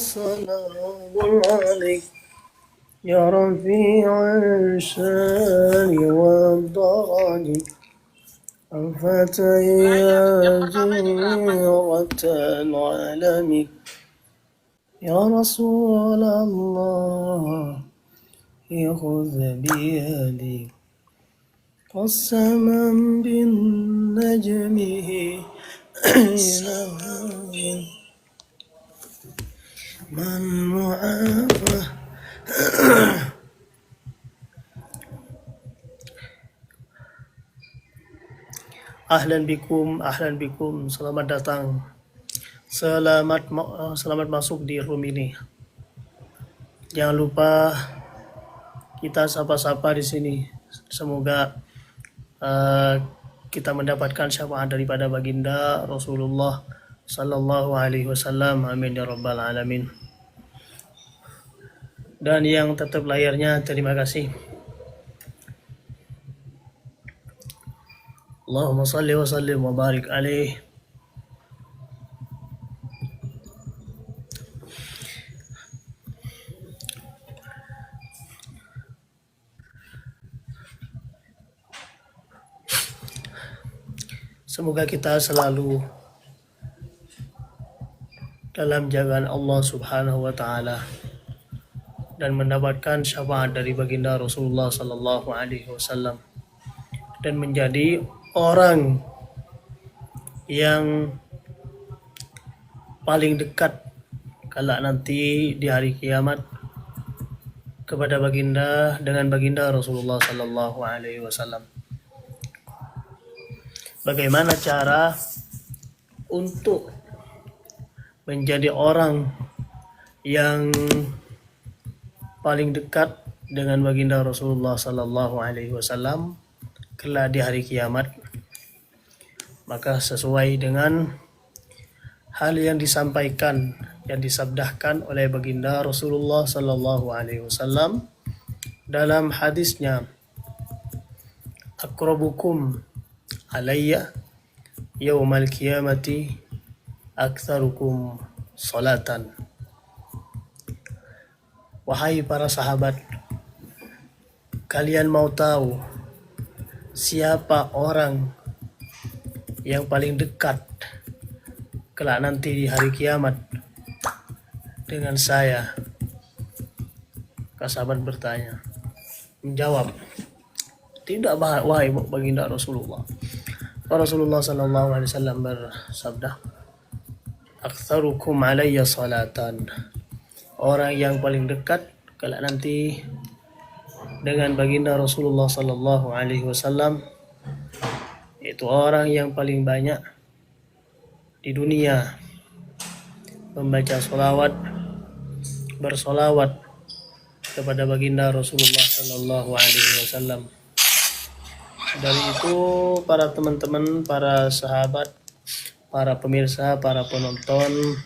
سلام عليك يا رفيع الشان والدرج الفتى يا جيرة العالم يا رسول الله خذ بيدي قسما بالنجم من معافى ahlan bikum, selamat datang, selamat masuk di room ini. Jangan lupa kita sapa-sapa di sini. Semoga kita mendapatkan syafaat daripada baginda Rasulullah Sallallahu Alaihi Wasallam. Amin ya rabbal alamin. Dan yang tetap layarnya, terima kasih. Allahumma salli wa sallim wa barik alaih. Semoga kita selalu dalam jagaan Allah Subhanahu wa taala dan mendapatkan syafaat dari baginda Rasulullah sallallahu alaihi wasallam dan menjadi orang yang paling dekat kala nanti di hari kiamat kepada baginda dengan baginda Rasulullah sallallahu alaihi wasallam. Bagaimana cara untuk menjadi orang yang paling dekat dengan baginda Rasulullah sallallahu alaihi wasallam kelak di hari kiamat? Maka sesuai dengan hal yang disampaikan, yang disabdahkan oleh baginda Rasulullah sallallahu alaihi wasallam dalam hadisnya, aqrabukum alayya yaumal qiyamati aktsarukum salatan. Wahai para sahabat, kalian mau tahu siapa orang yang paling dekat kelak nanti di hari kiamat dengan saya? Sahabat bertanya, menjawab, tidak wahai baginda Rasulullah. Rasulullah sallallahu alaihi wasallam bersabda, aktsarukum alayya salatan. Orang yang paling dekat kelak nanti dengan baginda Rasulullah sallallahu alaihi wasallam itu orang yang paling banyak di dunia membaca bersolawat kepada baginda Rasulullah sallallahu alaihi wasallam. Dari itu para teman-teman, para sahabat, para pemirsa, para penonton,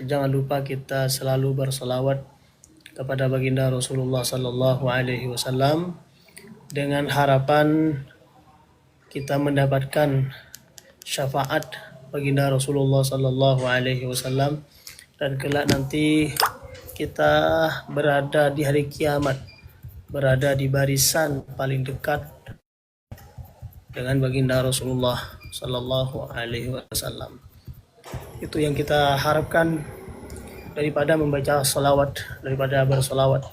jangan lupa kita selalu bersolawat kepada baginda Rasulullah sallallahu alaihi wasallam dengan harapan kita mendapatkan syafaat baginda Rasulullah sallallahu alaihi wasallam dan kelak nanti kita berada di hari kiamat, berada di barisan paling dekat dengan baginda Rasulullah sallallahu alaihi wasallam. Itu yang kita harapkan daripada membaca salawat, daripada bersolawat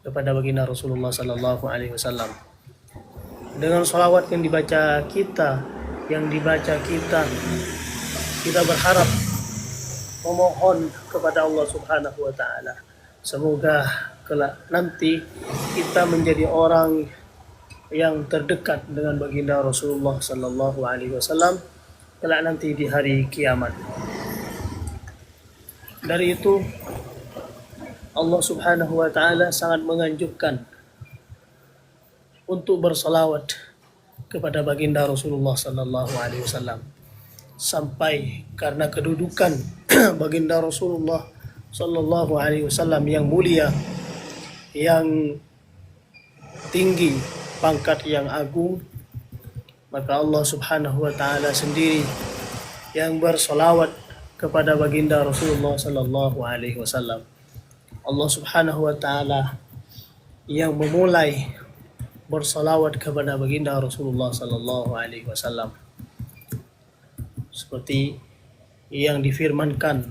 kepada baginda Rasulullah sallallahu alaihi wasallam. Dengan salawat yang dibaca kita, kita berharap memohon kepada Allah Subhanahu wa taala. Semoga kelak nanti kita menjadi orang yang terdekat dengan baginda Rasulullah sallallahu alaihi wasallam kelak nanti di hari kiamat. Dari itu Allah Subhanahu wa taala sangat menganjurkan untuk bersalawat kepada baginda Rasulullah sallallahu alaihi wasallam, sampai karena kedudukan baginda Rasulullah sallallahu alaihi wasallam yang mulia, yang tinggi, pangkat yang agung, maka Allah Subhanahu wa taala sendiri yang bersolawat kepada baginda Rasulullah sallallahu alaihi wasallam. Allah Subhanahu wa taala yang memulai bersalawat kepada baginda Rasulullah sallallahu alaihi wasallam, seperti yang difirmankan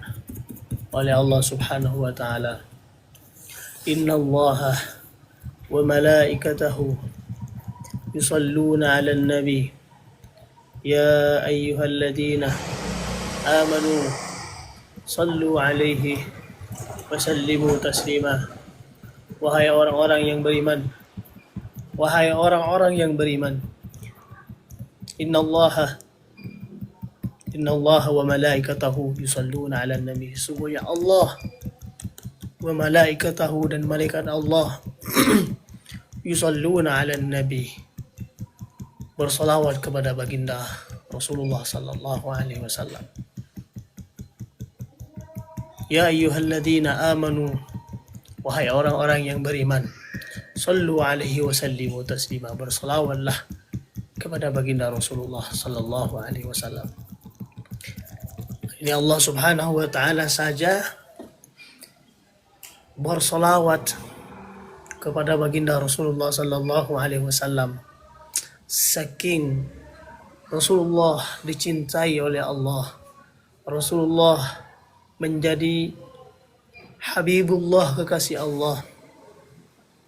oleh Allah Subhanahu wa taala, innallaha wa malaikatahu yusalluna 'alan nabi ya ayyuhalladzina amanu sallu 'alaihi wa sallimu taslima. Wahai orang-orang yang beriman, wahai orang-orang yang beriman, innallaha wa malaikatahu yusalluna 'alan nabi, sungguhnya Allah wa malaikatahu, dan malaikat Allah yusalluna 'alan nabi, bersalawat kepada baginda Rasulullah sallallahu alaihi wasallam. Ya ayyuhalladzina amanu, wahai orang-orang yang beriman, sallu alaihi wa sallimu taslima, bersalawatlah kepada baginda Rasulullah sallallahu alaihi wasallam. Ini Allah Subhanahu wa taala saja bersalawat kepada baginda Rasulullah sallallahu alaihi wasallam. Saking Rasulullah dicintai oleh Allah, Rasulullah menjadi Habibullah, kekasih Allah,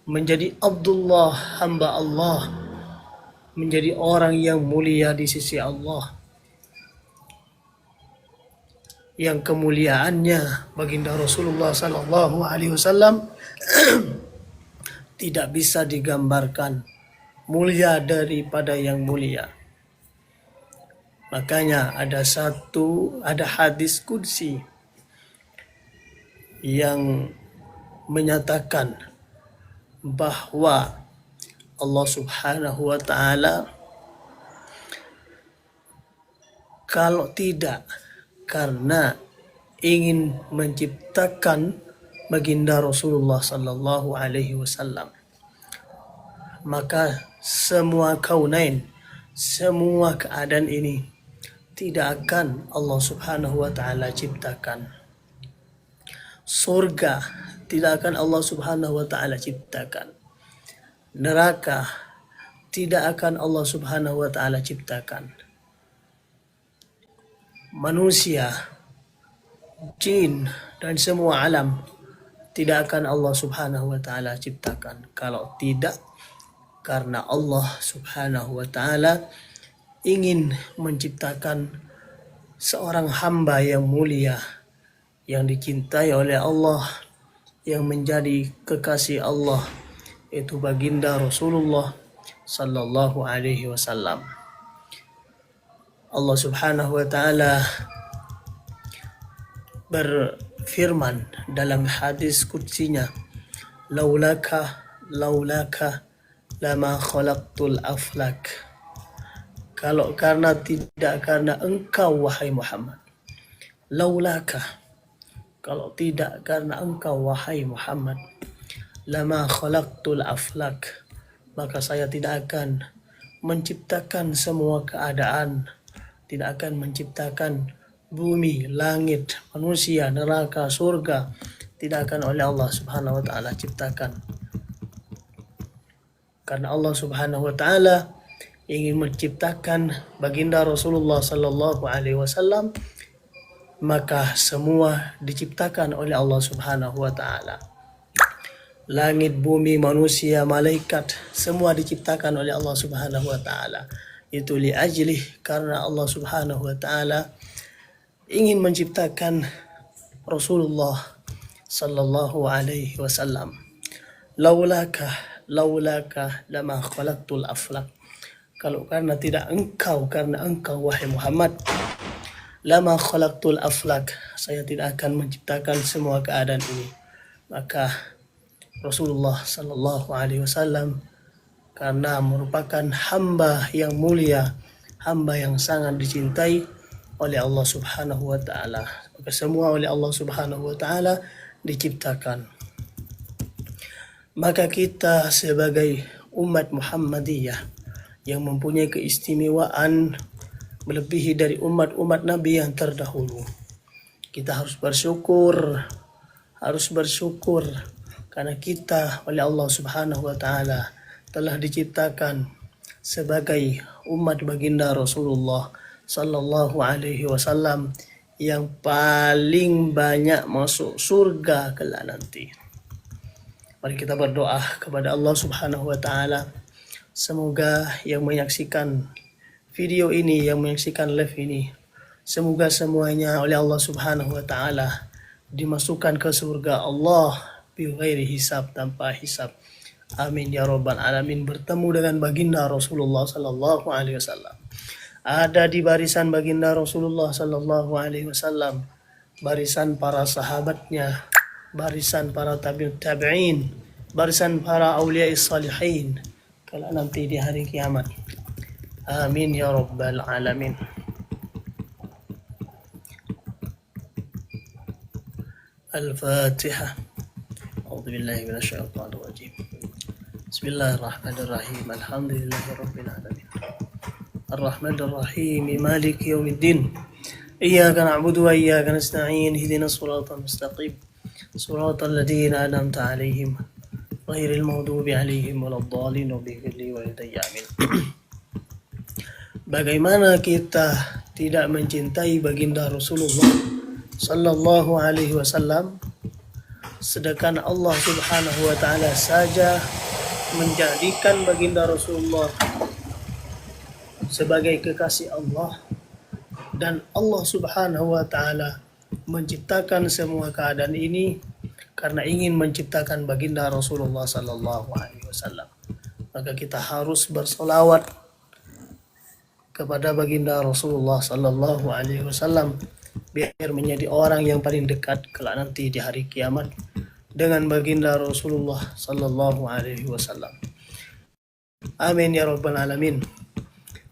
menjadi Abdullah, hamba Allah, menjadi orang yang mulia di sisi Allah, yang kemuliaannya baginda Rasulullah sallallahu alaihi wasallam tidak bisa digambarkan mulia daripada yang mulia. Makanya ada hadis qudsi yang menyatakan bahwa Allah Subhanahu wa taala kalau tidak karena ingin menciptakan baginda Rasulullah sallallahu alaihi wasallam, maka semua kaunain, semua keadaan ini tidak akan Allah Subhanahu wa taala ciptakan. Surga tidak akan Allah Subhanahu wa taala ciptakan. Neraka tidak akan Allah Subhanahu wa taala ciptakan. Manusia, jin, dan semua alam tidak akan Allah Subhanahu wa taala ciptakan kalau tidak karena Allah Subhanahu wa taala ingin menciptakan seorang hamba yang mulia, yang dicintai oleh Allah, yang menjadi kekasih Allah, yaitu baginda Rasulullah sallallahu alaihi wasallam. Allah Subhanahu wa taala berfirman dalam hadis qudsinya, laulaka lama khalaqtul aflak. Kalau tidak karena engkau wahai Muhammad, laulaka, kalau tidak karena engkau wahai Muhammad, lama khalaqtul aflak, maka saya tidak akan menciptakan semua keadaan, tidak akan menciptakan bumi, langit, manusia, neraka, surga, tidak akan oleh Allah Subhanahu wa taala ciptakan. Karena Allah Subhanahu wa taala ingin menciptakan baginda Rasulullah sallallahu alaihi wasallam, maka semua diciptakan oleh Allah Subhanahu wa taala. Langit, bumi, manusia, malaikat, semua diciptakan oleh Allah Subhanahu wa taala. Itu liajlih, karena Allah Subhanahu wa taala ingin menciptakan Rasulullah sallallahu alaihi wasallam. Laulaka lama khalaqtul aflak. Kalau karena engkau wahai Muhammad, lama khalaqtul aflak, saya tidak akan menciptakan semua keadaan ini. Maka Rasulullah sallallahu alaihi wasallam karena merupakan hamba yang mulia, hamba yang sangat dicintai oleh Allah Subhanahu wa taala, maka semua oleh Allah Subhanahu wa taala diciptakan. Maka kita sebagai umat Muhammadiyah yang mempunyai keistimewaan melebihi dari umat-umat Nabi yang terdahulu, Kita harus bersyukur karena kita oleh Allah Subhanahu wa taala telah diciptakan sebagai umat baginda Rasulullah sallallahu alaihi wasallam yang paling banyak masuk surga kelak nanti. Mari kita berdoa kepada Allah Subhanahu wa taala, semoga yang menyaksikan video ini, yang menyaksikan live ini, semoga semuanya oleh Allah Subhanahu wa taala dimasukkan ke surga Allah bi ghairi hisab, tanpa hisab. Amin ya rabbal alamin. Bertemu dengan baginda Rasulullah sallallahu alaihi wasallam, ada di barisan baginda Rasulullah sallallahu alaihi wasallam, barisan para sahabatnya, barisan para tabi'in, barisan para auliya salihin kalau nanti di hari kiamat. Amin ya rabbal alamin. Al-Fatihah. A'udzu billahi minasyaitonir rajim. Bismillahirrahmanirrahim. Alhamdulillahi rabbil alamin. Ar-Rahmanir Rahim. Maliki yaumiddin. Iyyaka na'budu wa iyyaka nasta'in. Ihdinas siratal mustaqim. Siratal ladzina an'amta 'alaihim ghairil maghdubi 'alaihim waladdallin. Bighfirli walidayya. Amin. Bagaimana kita tidak mencintai baginda Rasulullah sallallahu alaihi wasallam, sedangkan Allah Subhanahu wa taala saja menjadikan baginda Rasulullah sebagai kekasih Allah, dan Allah Subhanahu wa taala menciptakan semua keadaan ini karena ingin menciptakan baginda Rasulullah sallallahu alaihi wasallam. Maka kita harus bersolawat kepada baginda Rasulullah sallallahu alaihi wasallam biar menjadi orang yang paling dekat kelak nanti di hari kiamat dengan baginda Rasulullah sallallahu alaihi wasallam. Amin ya rabbal alamin.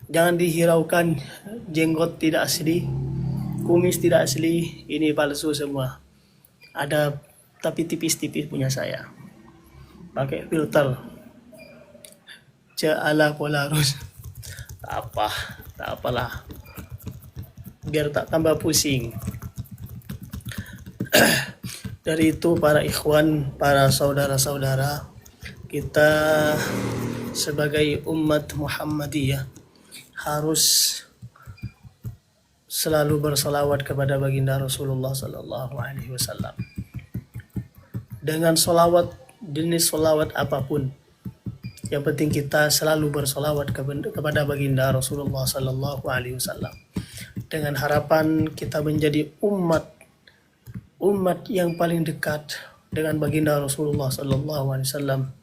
Jangan dihiraukan, jenggot tidak asli, kumis tidak asli, ini palsu semua. Ada tapi tipis-tipis punya saya. Pakai filter. Ala Polaroid. Tak apalah. Biar tak tambah pusing. Dari itu para ikhwan, para saudara-saudara, kita sebagai umat Muhammadiyah harus selalu bersolawat kepada baginda Rasulullah sallallahu alaihi wasallam. Dengan solawat, jenis solawat apapun, yang penting kita selalu bersolawat kepada baginda Rasulullah sallallahu alaihi wasallam, dengan harapan kita menjadi umat yang paling dekat dengan baginda Rasulullah sallallahu alaihi wasallam.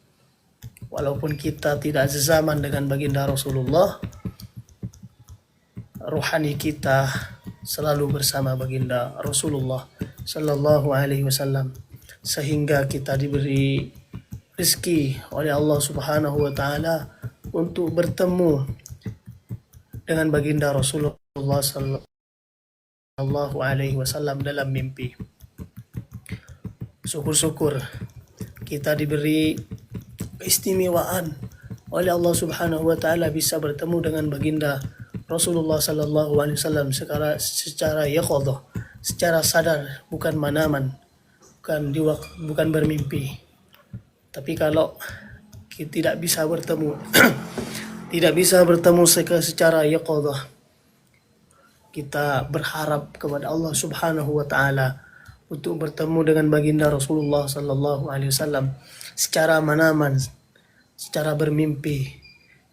Walaupun kita tidak sezaman dengan baginda Rasulullah, rohani kita selalu bersama baginda Rasulullah sallallahu alaihi wasallam, sehingga kita diberi rezeki oleh Allah Subhanahu wa taala untuk bertemu dengan baginda Rasulullah sallallahu alaihi wasallam dalam mimpi. Syukur-syukur kita diberi keistimewaan oleh Allah Subhanahu wa taala bisa bertemu dengan baginda Rasulullah sallallahu alaihi wasallam secara yaqadhah, secara sadar, bukan manaman, bukan bermimpi. Tapi kalau kita tidak bisa bertemu secara yaqadhah, kita berharap kepada Allah Subhanahu wa taala untuk bertemu dengan baginda Rasulullah sallallahu alaihi wasallam secara manaman, secara bermimpi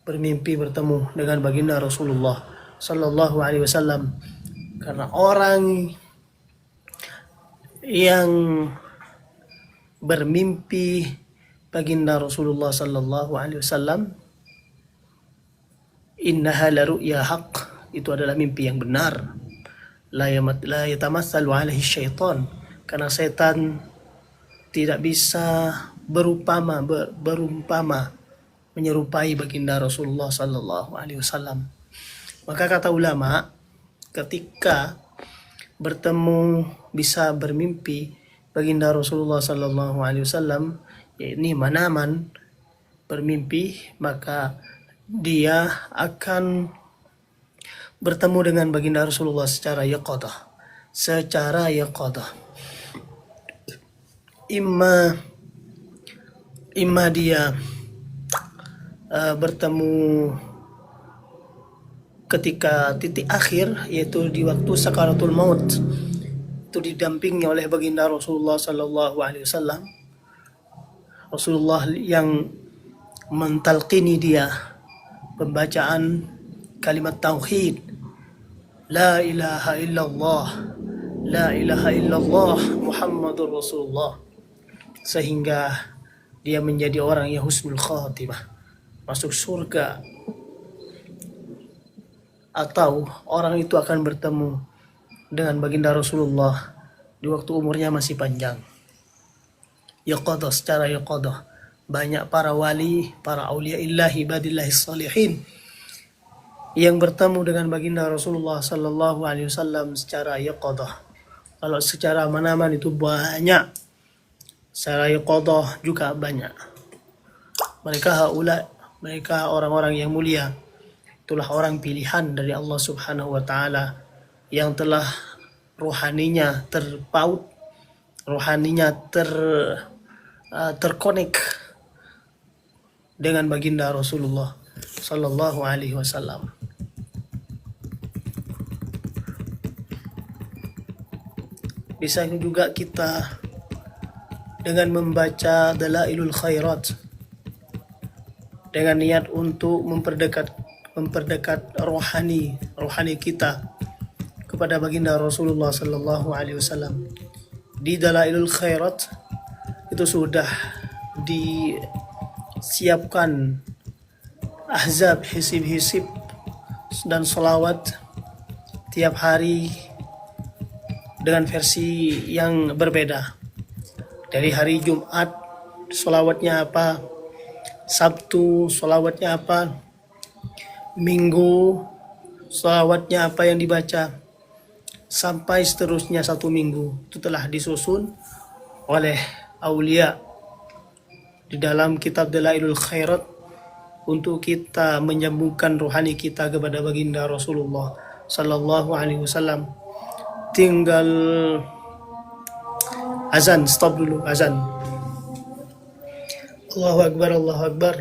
bertemu dengan baginda Rasulullah sallallahu alaihi wasallam. Karena orang yang bermimpi baginda Rasulullah sallallahu alaihi wasallam, innaha la ru'ya haqq, itu adalah mimpi yang benar. La yatamatsalu alaihi syaitan, karena setan tidak bisa berumpama menyerupai baginda Rasulullah sallallahu alaihi wasallam. Maka kata ulama, ketika bertemu bisa bermimpi baginda Rasulullah sallallahu alaihi wasallam, yakni manaman, bermimpi, maka dia akan bertemu dengan baginda Rasulullah secara yaqadah, secara yaqadah. Imma dia bertemu ketika titik akhir, yaitu di waktu sakaratul maut, itu didampingi oleh baginda Rasulullah sallallahu alaihi wasallam. Rasulullah yang mentalqini dia pembacaan kalimat tauhid, la ilaha illallah, la ilaha illallah Muhammadur Rasulullah, sehingga dia menjadi orang yang husnul khatimah, masuk surga, atau orang itu akan bertemu dengan baginda Rasulullah di waktu umurnya masih panjang. Yaqadah, secara yaqadah. Banyak para wali, para aulia illahi, ibadillahi salihin yang bertemu dengan baginda Rasulullah sallallahu alaihi wasallam secara yaqadah. Kalau secara manaman itu banyak, secara yaqadah juga banyak. Mereka orang-orang yang mulia. Itulah orang pilihan dari Allah Subhanahu wa taala yang telah rohaninya terpaut, rohaninya terkonek dengan baginda Rasulullah sallallahu alaihi wasallam. Bisa juga kita dengan membaca Dalailul Khairat dengan niat untuk memperdekat rohani kita kepada baginda Rasulullah sallallahu alaihi wasallam. Di Dalailul Khairat itu sudah disiapkan ahzab, hisib dan salawat tiap hari dengan versi yang berbeda. Dari hari Jumat salawatnya apa, Sabtu salawatnya apa, Minggu salawatnya apa yang dibaca, sampai seterusnya satu minggu. Itu telah disusun oleh aulia di dalam kitab Dalailul Khairat untuk kita menyambungkan rohani kita kepada baginda Rasulullah sallallahu alaihi wasallam. Tinggal azan, stop dulu azan. Allahu Akbar, Allahu Akbar.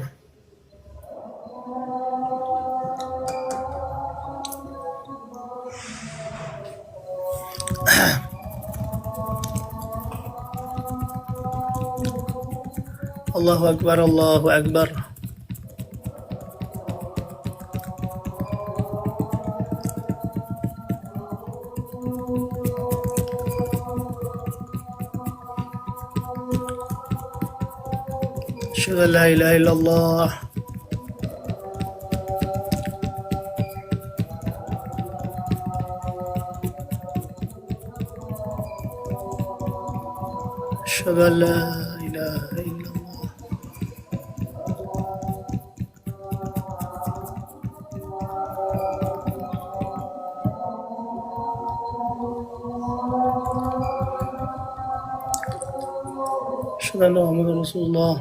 Allahu Akbar, Allahu Akbar. Asyhadu an la ilaha illallah. Asyhadu an la ilaha illallah. Asyhadu anna Muhammadar Rasulullah.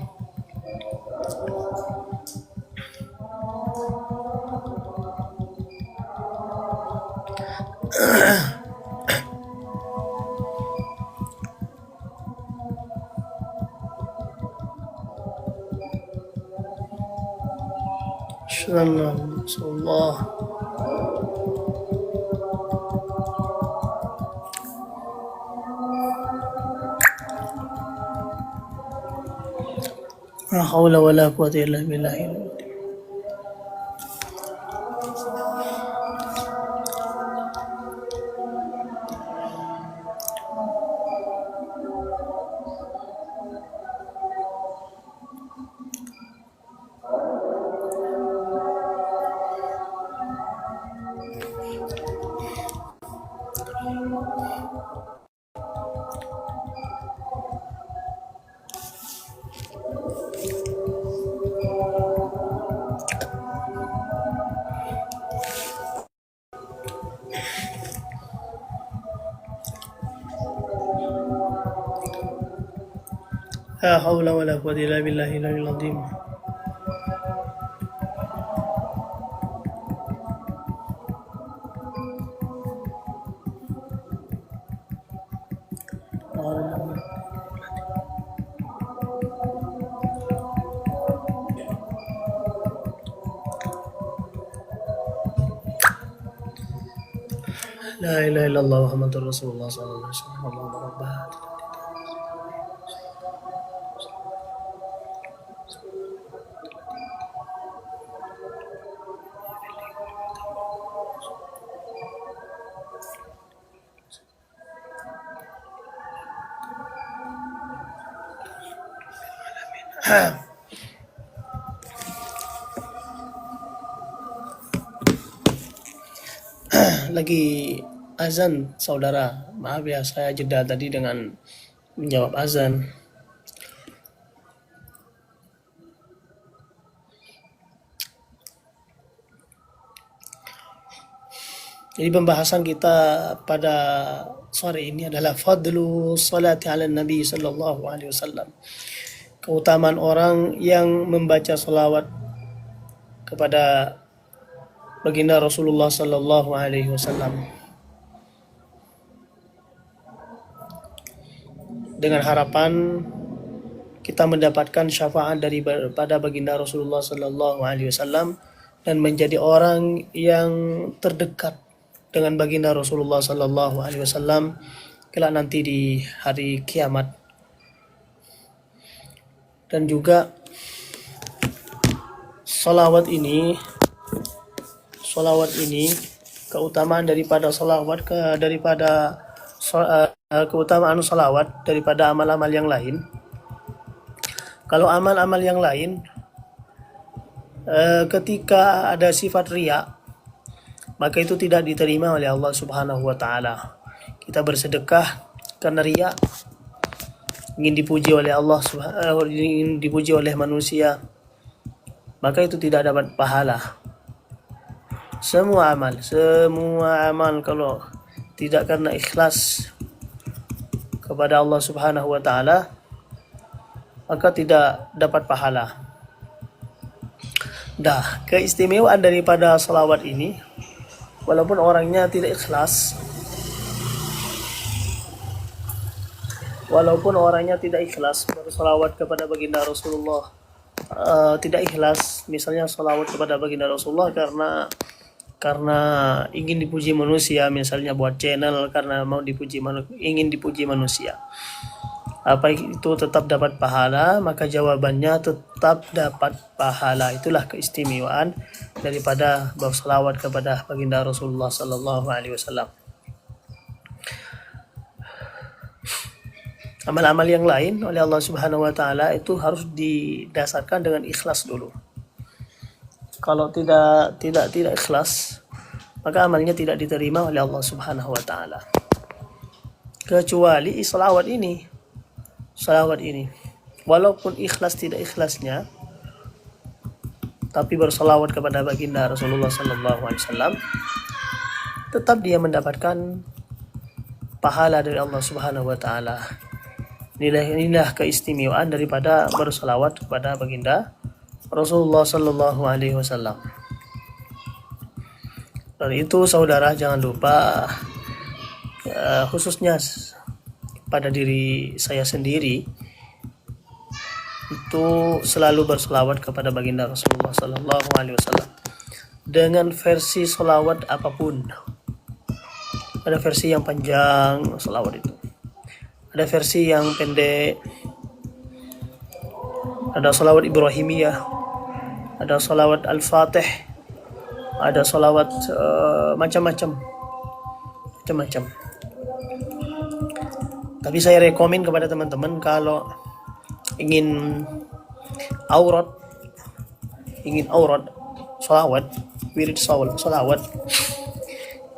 Asyhadu anna Muhammadar Rasulullah. La haula wala quwwata illa billah. La haula wala quwwata illa billahil aliyyil azim. La ilaha illallah Muhammadur Rasulullah sallallahu alaihi wasallam. Allahumma rabbah. Lagi azan saudara, maaf ya saya jeda tadi dengan menjawab azan. Jadi pembahasan kita pada sore ini adalah fadlu salati ala nabi sallallahu alaihi wasallam. Keutamaan orang yang membaca salawat kepada baginda Rasulullah sallallahu alaihi wasallam. Dengan harapan kita mendapatkan syafaat daripada baginda Rasulullah sallallahu alaihi wasallam dan menjadi orang yang terdekat dengan baginda Rasulullah sallallahu alaihi wasallam kelak nanti di hari kiamat. Dan juga salawat ini keutamaan daripada salawat keutamaan salawat daripada amal-amal yang lain. Kalau amal-amal yang lain ketika ada sifat riya, maka itu tidak diterima oleh Allah Subhanahu wa taala. Kita bersedekah karena riya, ingin dipuji oleh Allah, ingin dipuji oleh manusia, maka itu tidak dapat pahala. Semua amal kalau tidak karena ikhlas kepada Allah Subhanahu wa taala, maka tidak dapat pahala. Keistimewaan daripada salawat ini, walaupun orangnya tidak ikhlas, bersalawat kepada baginda Rasulullah, tidak ikhlas, misalnya salawat kepada baginda Rasulullah karena ingin dipuji manusia, misalnya buat channel karena mau ingin dipuji manusia, apa itu tetap dapat pahala? Maka jawabannya tetap dapat pahala. Itulah keistimewaan daripada bersalawat kepada baginda Rasulullah sallallahu alaihi wasallam. Amal-amal yang lain oleh Allah Subhanahu wa taala itu harus didasarkan dengan ikhlas dulu. Kalau tidak ikhlas, maka amalnya tidak diterima oleh Allah Subhanahu wa taala. Kecuali salawat ini. Walaupun ikhlas tidak ikhlasnya, tapi bersalawat kepada baginda Rasulullah sallallahu alaihi wasallam, tetap dia mendapatkan pahala dari Allah Subhanahu wa taala. Inilah keistimewaan daripada bersalawat kepada baginda Rasulullah sallallahu alaihi wasallam. Dan itu saudara jangan lupa, khususnya pada diri saya sendiri, itu selalu bersalawat kepada baginda Rasulullah sallallahu alaihi wasallam dengan versi salawat apapun. Ada versi yang panjang salawat itu, ada versi yang pendek, ada salawat Ibrahimiyah, ada salawat Al-Fatih, ada salawat macam-macam. Tapi saya rekomen kepada teman-teman, kalau ingin aurat salawat, wirid salawat,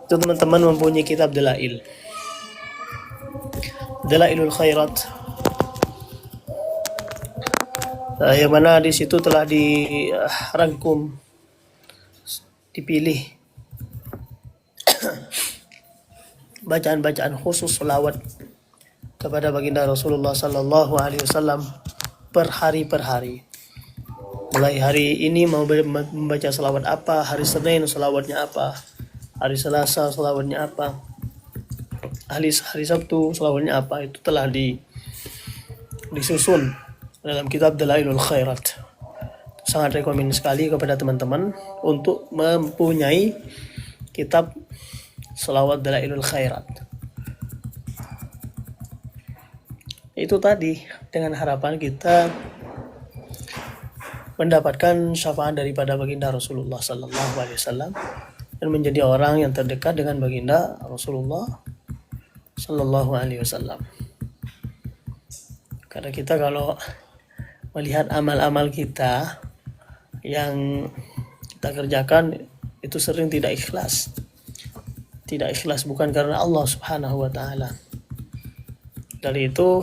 itu teman-teman mempunyai kitab Dalailul Khairat, yang mana di situ telah dirangkum, dipilih bacaan-bacaan khusus salawat kepada baginda Rasulullah sallallahu alaihi wasallam per hari. Mulai hari ini mau membaca salawat apa, hari Senin salawatnya apa, hari Selasa salawatnya apa. hari Sabtu selawatnya apa, itu telah disusun dalam kitab Dalailul Khairat. Sangat rekomen sekali kepada teman-teman untuk mempunyai kitab selawat Dalailul Khairat. Itu tadi dengan harapan kita mendapatkan syafaat daripada baginda Rasulullah sallallahu alaihi wasallam dan menjadi orang yang terdekat dengan baginda Rasulullah sallallahu alaihi wasallam. Karena kita kalau melihat amal-amal kita yang kita kerjakan itu sering tidak ikhlas. Tidak ikhlas bukan karena Allah Subhanahu wa taala. Dari itu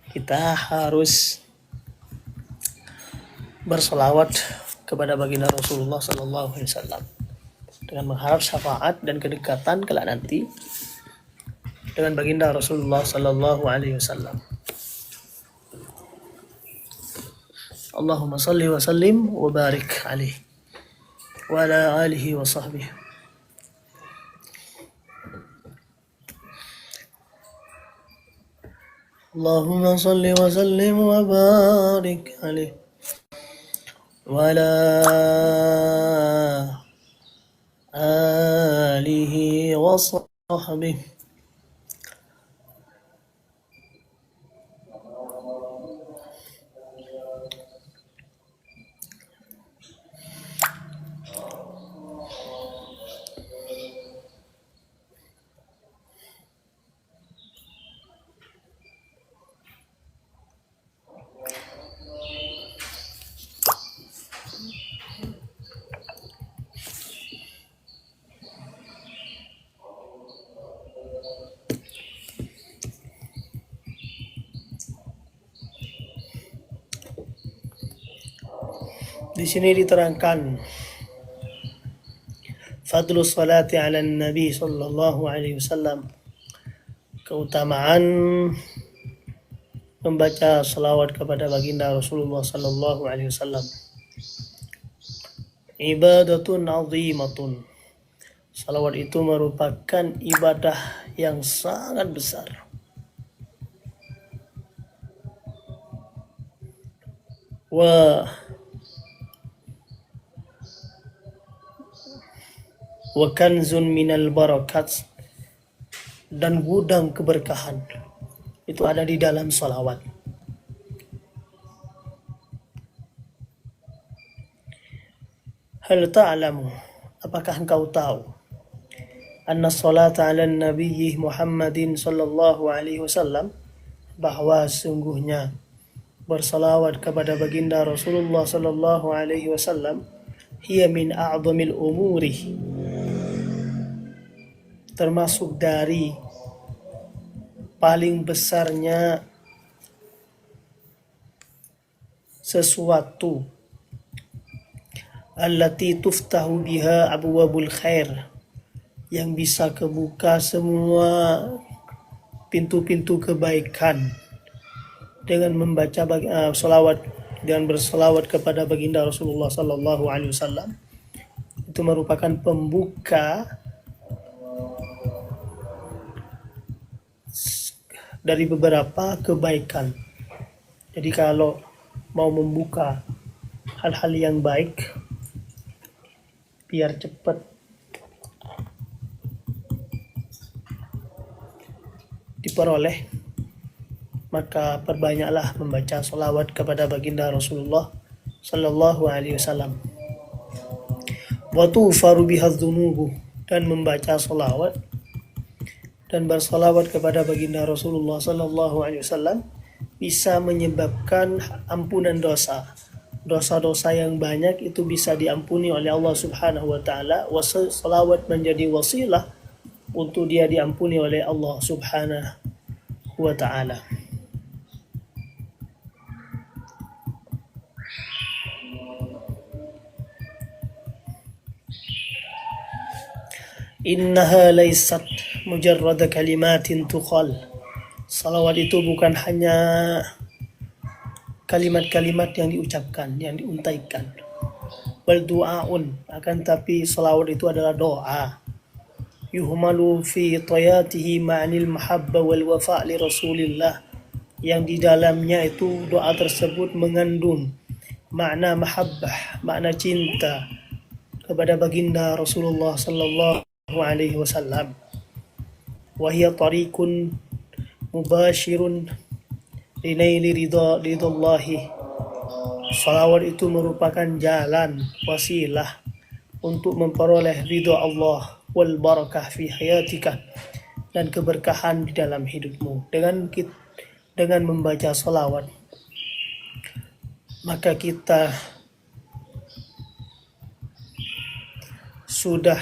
kita harus berselawat kepada baginda Rasulullah sallallahu alaihi wasallam dengan mengharap syafaat dan kedekatan kelak nanti dengan baginda Rasulullah sallallahu alaihi wasallam. Allahumma salli wa sallim wa barik alaihi wa ala alihi wa sahbihi. Allahumma salli wa sallim wa barik alaihi wa ala alihi wa sahbihi. Di sini diterangkan fadlu salati ala nabi sallallahu alaihi wasallam, keutamaan membaca salawat kepada baginda Rasulullah sallallahu alaihi wasallam. Ibadatun azimatun. Salawat itu merupakan ibadah yang sangat besar. Wa kanzun minal barakat, dan gudang keberkahan itu ada di dalam salawat. Hal ta'lamu, apakah engkau tahu, anna salata ala nabiyyi Muhammadin sallallahu alaihi wasallam, bahwa sungguhnya bersalawat kepada baginda Rasulullah sallallahu alaihi wasallam, hiya min a'zamil umuri, termasuk dari paling besarnya sesuatu, allati tuftahu biha abwabul khair, yang bisa kebuka semua pintu-pintu kebaikan dengan membaca salawat dan bersalawat kepada baginda Rasulullah sallallahu alaihi wasallam. Itu merupakan pembuka dari beberapa kebaikan. Jadi kalau mau membuka hal-hal yang baik biar cepat diperoleh, maka perbanyaklah membaca salawat kepada baginda Rasulullah sallallahu alaihi wasallam. Wa tufaru biha dzunubu, dan membaca salawat dan bersalawat kepada baginda Rasulullah sallallahu alaihi wasallam bisa menyebabkan ampunan dosa. Dosa-dosa yang banyak itu bisa diampuni oleh Allah Subhanahu wa taala. Salawat menjadi wasilah untuk dia diampuni oleh Allah Subhanahu wa taala. Innaha laysat mujarrada kalimatin tuqal. Salawat itu bukan hanya kalimat-kalimat yang diucapkan, yang diuntaikan. Wal du'aun, akan tapi salawat itu adalah doa. yuhmalu fi tayatihi ma'anil mahabba wal wafa' li Rasulillah, yang di dalamnya itu doa tersebut mengandung makna mahabbah, makna cinta kepada baginda Rasulullah sallallahu alaihi wasallam. Wa hiya tariqun mubashirun linaili ridallahi. Salawat itu merupakan jalan, wasilah untuk memperoleh ridha Allah wal barakah fi hayatika, dan keberkahan di dalam hidupmu. Dengan membaca salawat, maka kita sudah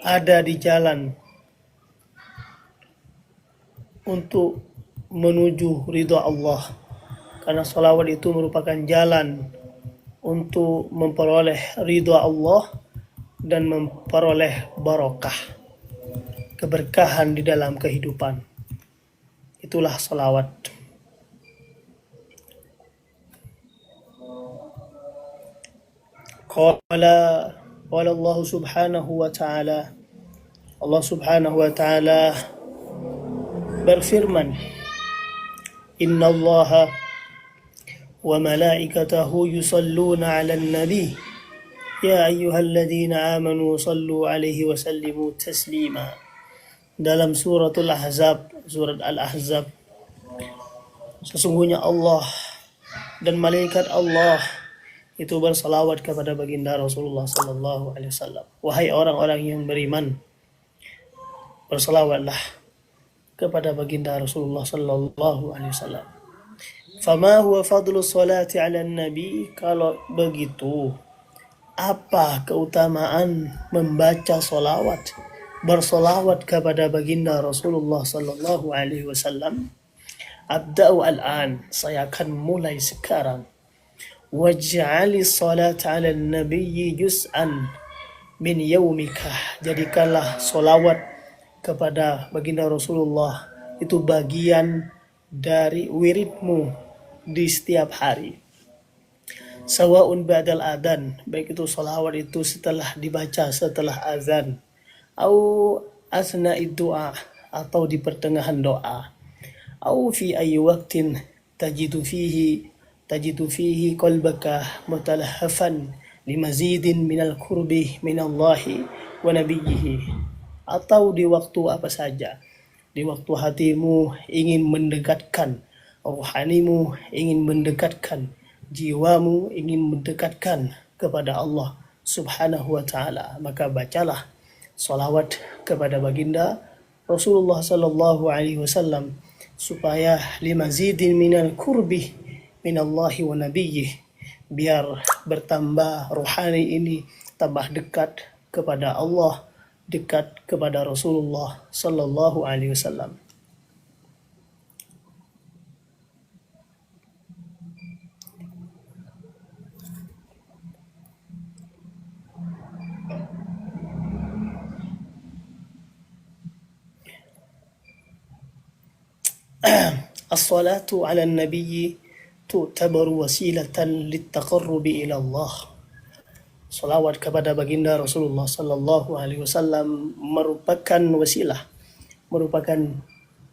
ada di jalan untuk menuju ridha Allah, karena salawat itu merupakan jalan untuk memperoleh ridha Allah dan memperoleh barakah, keberkahan di dalam kehidupan. Itulah salawat. Qala Allah subhanahu wa ta'ala, Allah subhanahu wa ta'ala berfirman, Inna Allaha wa malaikatahu yusalluna 'alan nabi ya ayyuhalladzina amanu sallu 'alaihi wa sallimu taslima. Dalam suratul Ahzab, surat Al-Ahzab, sesungguhnya Allah dan malaikat Allah itu bersalawat kepada baginda Rasulullah sallallahu alaihi wasallam. Wahai orang-orang yang beriman, bersalawatlah kepada baginda Rasulullah sallallahu alaihi wasallam. Fama huwa fadlu salati 'ala nabi, kalau begitu apa keutamaan membaca salawat, bersalawat kepada baginda Rasulullah sallallahu alaihi wasallam? Abda'u al-an, saya akan mulai sekarang. Waj'ali salat 'ala nabiyyi juz'an min yaumika, jadikanlah salawat kepada baginda Rasulullah itu bagian dari wiridmu di setiap hari. Sawa'un ba'dal adhan, baik itu salawat itu setelah dibaca setelah azan, au asna'id du'a, atau di pertengahan doa, au fi ayyi waqtin tajidu fihi qalbaka mutalahhafan limazidin minal qurbi minallahi wa nabiyyihi, atau di waktu apa saja, di waktu hatimu ingin mendekatkan, rohanimu ingin mendekatkan, jiwamu ingin mendekatkan kepada Allah subhanahu wa ta'ala, maka bacalah salawat kepada baginda Rasulullah sallallahu alaihi wasallam, supaya limazidin minal qurbi minallahi wa nabiyyih, biar bertambah rohani ini, tambah dekat kepada Allah, dekat kepada Rasulullah sallallahu alaihi wasallam. As-salatu 'ala an-nabiy tu'tabaru wasilatan lit-taqarrubi ila Allah. Salawat kepada baginda Rasulullah sallallahu alaihi wasallam merupakan wasilah, merupakan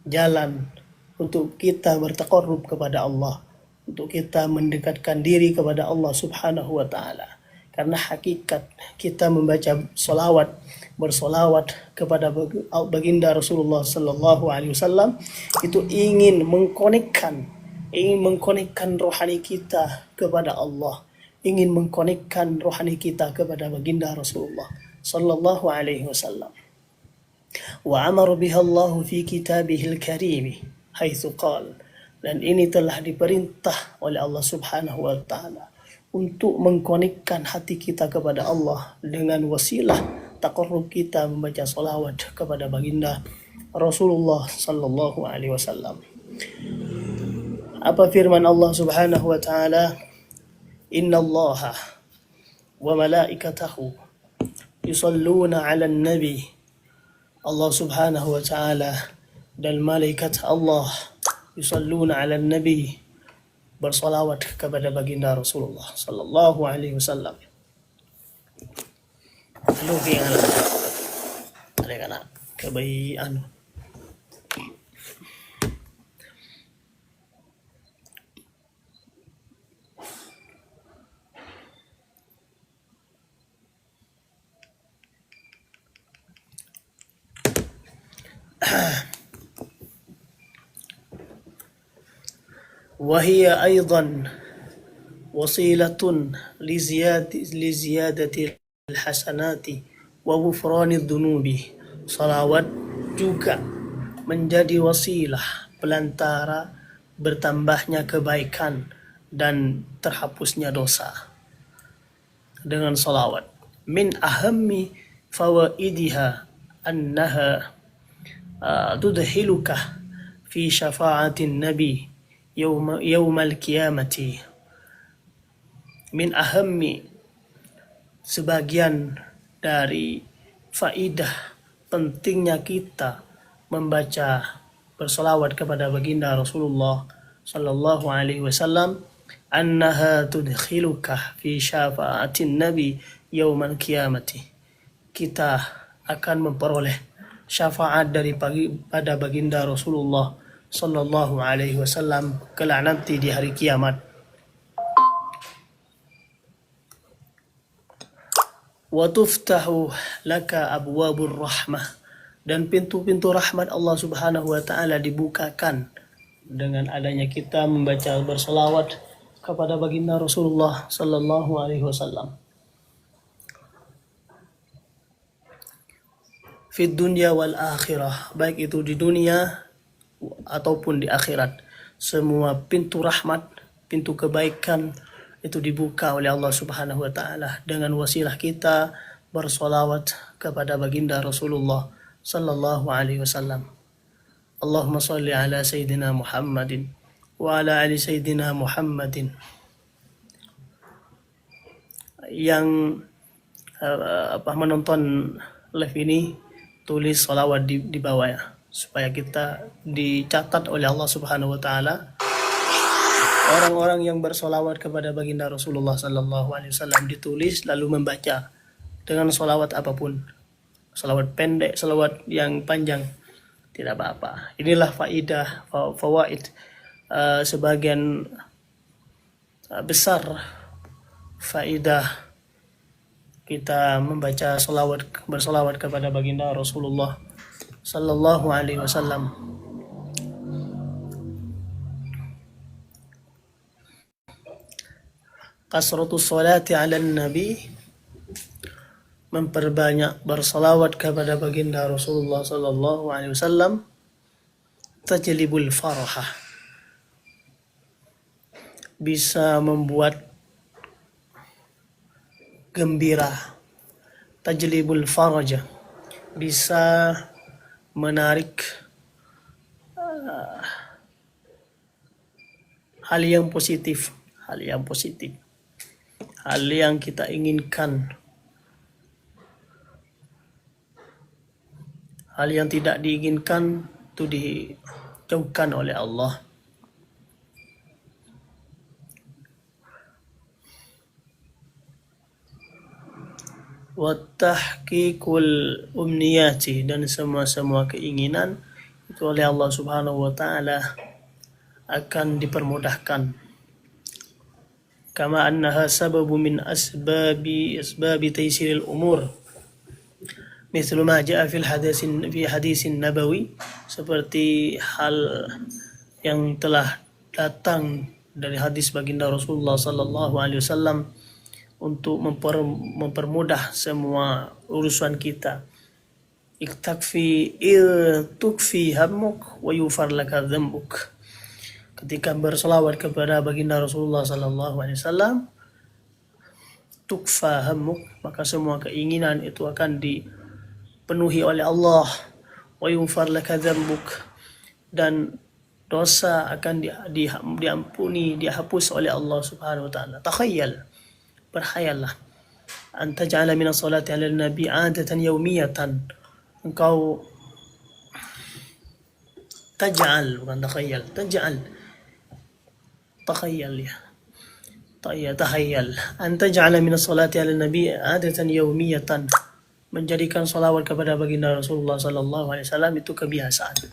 jalan untuk kita bertaqarrub kepada Allah, untuk kita mendekatkan diri kepada Allah subhanahu wa ta'ala. Karena hakikat kita membaca salawat, bersolawat kepada baginda Rasulullah sallallahu alaihi wasallam itu ingin mengkonekkan rohani kita kepada Allah, ingin mengkonekkan rohani kita kepada baginda Rasulullah sallallahu alaihi wasallam. Wa amara biha Allah fi kitabihil karim haitsu qala, dan ini telah diperintah oleh Allah subhanahu wa ta'ala untuk mengkonekkan hati kita kepada Allah dengan wasilah taqarrub kita membaca salawat kepada baginda Rasulullah sallallahu alaihi wasallam. Apa firman Allah subhanahu wa ta'ala? Inna Allaha wa malaikatahu yusalluna 'alan nabi. Allah subhanahu wa ta'ala dan malaikat Allah yusalluna 'alan nabi, bersolawat kepada baginda Rasulullah sallallahu alaihi wasallam. Lalu yang ada kana kabay ano وهي أيضا وسيلة لزيادة الحسنات وغفران الذنوب. Salawat juga menjadi wasilah pelantara bertambahnya kebaikan dan terhapusnya dosa dengan salawat. Min ahammi fawaidiha annaha tudhiluka fi syafa'atin nabi yaumal qiyamati. Min ahammi, sebagian dari faidah pentingnya kita membaca bersolawat kepada baginda Rasulullah sallallahu alaihi wasallam, annaha tudkhiluka fi syafa'atin nabi yaumal qiyamati. Kita akan memperoleh syafaat daripada baginda Rasulullah sallallahu alaihi wasallam kelak nanti di hari kiamat. Wa tuftahu laka abwabur rahmah, dan pintu-pintu rahmat Allah Subhanahu wa taala dibukakan dengan adanya kita membaca bersolawat kepada baginda Rasulullah sallallahu alaihi wasallam. Fi dunya wal akhirah, baik itu di dunia ataupun di akhirat, semua pintu rahmat, pintu kebaikan itu dibuka oleh Allah Subhanahu wa taala dengan wasilah kita bersolawat kepada baginda Rasulullah sallallahu alaihi wasallam. Allahumma salli ala sayyidina Muhammadin wa ala ali sayyidina Muhammadin. Yang menonton live ini tulis salawat di bawah ya, supaya kita dicatat oleh Allah Subhanahu wa taala. Orang-orang yang bersolawat kepada baginda Rasulullah sallallahu alaihi wasallam ditulis lalu membaca dengan solawat apapun, solawat pendek, solawat yang panjang, tidak apa-apa. Inilah fawaid sebagian besar faidah kita membaca bersolawat kepada baginda Rasulullah sallallahu alaihi wasallam. Kasratus salati ala nabi, memperbanyak bersalawat kepada baginda Rasulullah sallallahu alaihi wasallam. Tajlibul farahah, bisa membuat gembira. Tajlibul faraja, bisa menarik hal yang positif, hal yang kita inginkan. Hal yang tidak diinginkan itu dijauhkan oleh Allah. Wa tahqiqul umniyati, dan semua keinginan itu oleh Allah Subhanahu wa taala akan dipermudahkan. Kama annaha sababu min asbabi taysiril umur, mislu ma jaa fi hadisin nabawi, seperti hal yang telah datang dari hadis baginda Rasulullah sallallahu alaihi wasallam untuk mempermudah semua urusan kita. Tukfi hammuk wa yufar laka dzambuk. Ketika berselawat kepada baginda Rasulullah sallallahu alaihi wasallam, tukfa hammuk, maka semua keinginan itu akan dipenuhi oleh Allah. Wa yufar laka dzambuk, dan dosa akan diampuni, dihapus oleh Allah Subhanahu wa taala. Takhayyal, berkhayallah, an taj'ala min as-salati 'ala an-nabi 'adatan yawmiyatan. Engkau taj'al, bukan takhayyal, taj'al, Takhayyal ya. Tahayyal. Anta ja'ala minas salati ala nabi adatan yaumiyatan. Menjadikan salawat kepada baginda Rasulullah sallallahu alaihi wasallam itu kebiasaan.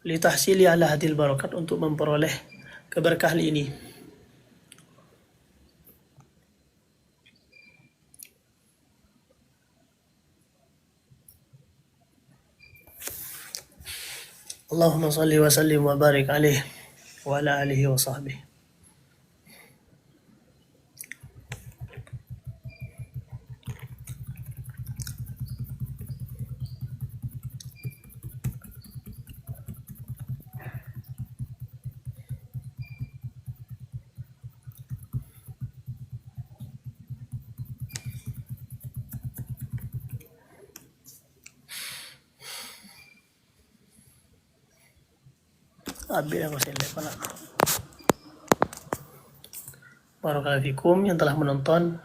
Litahsili ala hadil barakat, untuk memperoleh keberkahan ini. Allahumma salli wa sallim wa barik alaihi wa ala alihi wa sahbihi. Ambil aku telepon. Barakallahu fikum yang telah menonton.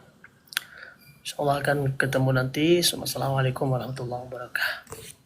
Insyaallah akan ketemu nanti. Assalamualaikum warahmatullahi wabarakatuh.